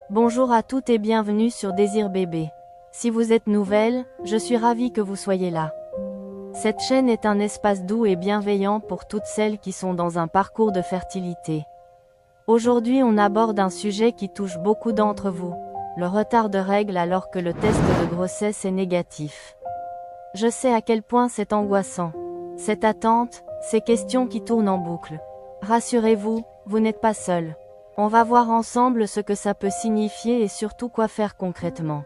Bonjour à toutes et bienvenue sur Désir Bébé. Si vous êtes nouvelle, je suis ravie que vous soyez là. Cette chaîne est un espace doux et bienveillant pour toutes celles qui sont dans un parcours de fertilité. Aujourd'hui on aborde un sujet qui touche beaucoup d'entre vous, le retard de règles alors que le test de grossesse est négatif. Je sais à quel point c'est angoissant. Cette attente, ces questions qui tournent en boucle. Rassurez-vous, vous n'êtes pas seul. On va voir ensemble ce que ça peut signifier et surtout quoi faire concrètement.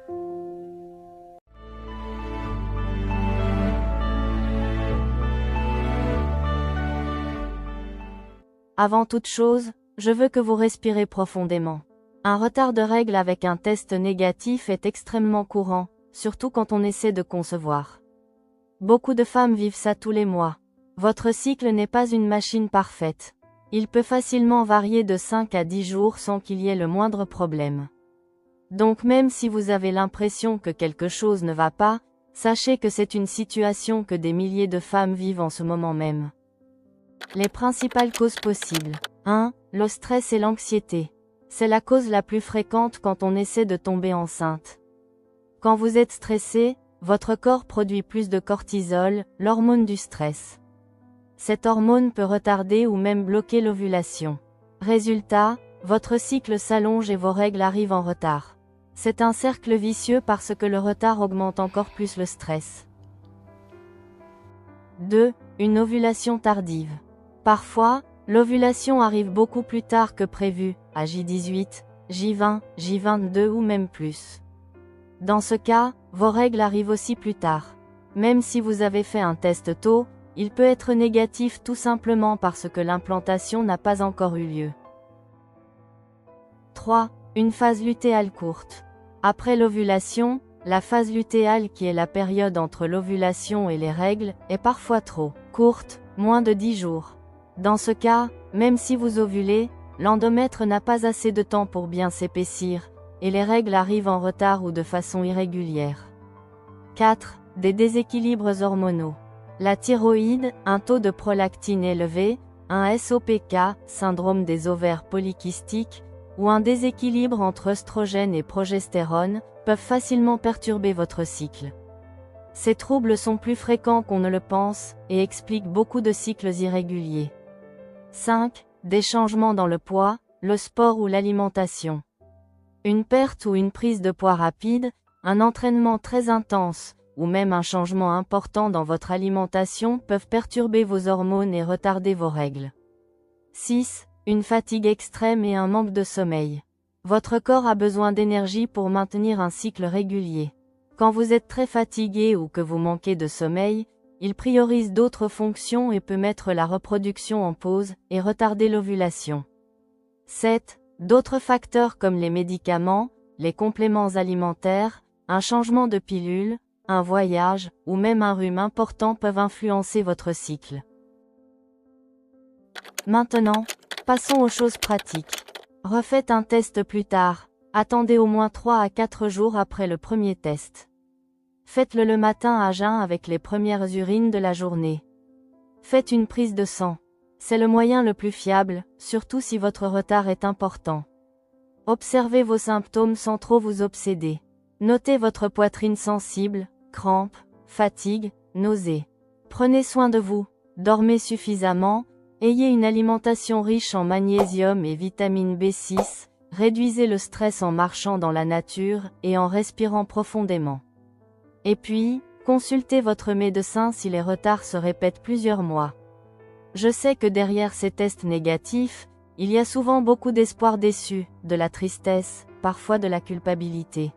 Avant toute chose, je veux que vous respirez profondément. Un retard de règles avec un test négatif est extrêmement courant, surtout quand on essaie de concevoir. Beaucoup de femmes vivent ça tous les mois. Votre cycle n'est pas une machine parfaite. Il peut facilement varier de 5 à 10 jours sans qu'il y ait le moindre problème. Donc même si vous avez l'impression que quelque chose ne va pas, sachez que c'est une situation que des milliers de femmes vivent en ce moment même. Les principales causes possibles. 1. Le stress et l'anxiété. C'est la cause la plus fréquente quand on essaie de tomber enceinte. Quand vous êtes stressé, votre corps produit plus de cortisol, l'hormone du stress. Cette hormone peut retarder ou même bloquer l'ovulation. Résultat, votre cycle s'allonge et vos règles arrivent en retard. C'est un cercle vicieux parce que le retard augmente encore plus le stress. 2. Une ovulation tardive. Parfois, l'ovulation arrive beaucoup plus tard que prévu, à J18, J20, J22 ou même plus. Dans ce cas, vos règles arrivent aussi plus tard. Même si vous avez fait un test tôt, il peut être négatif tout simplement parce que l'implantation n'a pas encore eu lieu. 3. Une phase lutéale courte. Après l'ovulation, la phase lutéale qui est la période entre l'ovulation et les règles, est parfois trop courte, moins de 10 jours. Dans ce cas, même si vous ovulez, l'endomètre n'a pas assez de temps pour bien s'épaissir, et les règles arrivent en retard ou de façon irrégulière. 4. Des déséquilibres hormonaux. La thyroïde, un taux de prolactine élevé, un SOPK, syndrome des ovaires polykystiques, ou un déséquilibre entre œstrogène et progestérone, peuvent facilement perturber votre cycle. Ces troubles sont plus fréquents qu'on ne le pense, et expliquent beaucoup de cycles irréguliers. 5. Des changements dans le poids, le sport ou l'alimentation. Une perte ou une prise de poids rapide, un entraînement très intense, ou même un changement important dans votre alimentation peuvent perturber vos hormones et retarder vos règles. 6. Une fatigue extrême et un manque de sommeil. Votre corps a besoin d'énergie pour maintenir un cycle régulier. Quand vous êtes très fatigué ou que vous manquez de sommeil, il priorise d'autres fonctions et peut mettre la reproduction en pause et retarder l'ovulation. 7. D'autres facteurs comme les médicaments, les compléments alimentaires, un changement de pilule, un voyage, ou même un rhume important peuvent influencer votre cycle. Maintenant, passons aux choses pratiques. Refaites un test plus tard, attendez au moins 3 à 4 jours après le premier test. Faites-le le matin à jeun avec les premières urines de la journée. Faites une prise de sang. C'est le moyen le plus fiable, surtout si votre retard est important. Observez vos symptômes sans trop vous obséder. Notez votre poitrine sensible, crampes, fatigue, nausées. Prenez soin de vous, dormez suffisamment, ayez une alimentation riche en magnésium et vitamine B6, réduisez le stress en marchant dans la nature et en respirant profondément. Et puis, consultez votre médecin si les retards se répètent plusieurs mois. Je sais que derrière ces tests négatifs, il y a souvent beaucoup d'espoir déçu, de la tristesse, parfois de la culpabilité.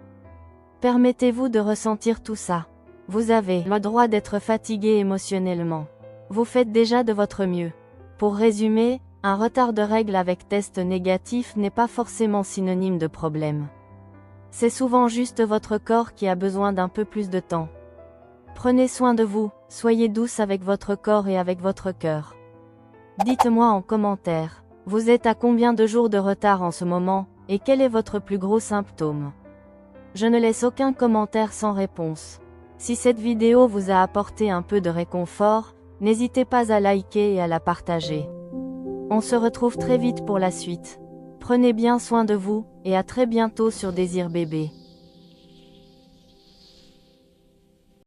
Permettez-vous de ressentir tout ça. Vous avez le droit d'être fatigué émotionnellement. Vous faites déjà de votre mieux. Pour résumer, un retard de règles avec test négatif n'est pas forcément synonyme de problème. C'est souvent juste votre corps qui a besoin d'un peu plus de temps. Prenez soin de vous, soyez douce avec votre corps et avec votre cœur. Dites-moi en commentaire, vous êtes à combien de jours de retard en ce moment, et quel est votre plus gros symptôme? Je ne laisse aucun commentaire sans réponse. Si cette vidéo vous a apporté un peu de réconfort, n'hésitez pas à liker et à la partager. On se retrouve très vite pour la suite. Prenez bien soin de vous, et à très bientôt sur Désir Bébé.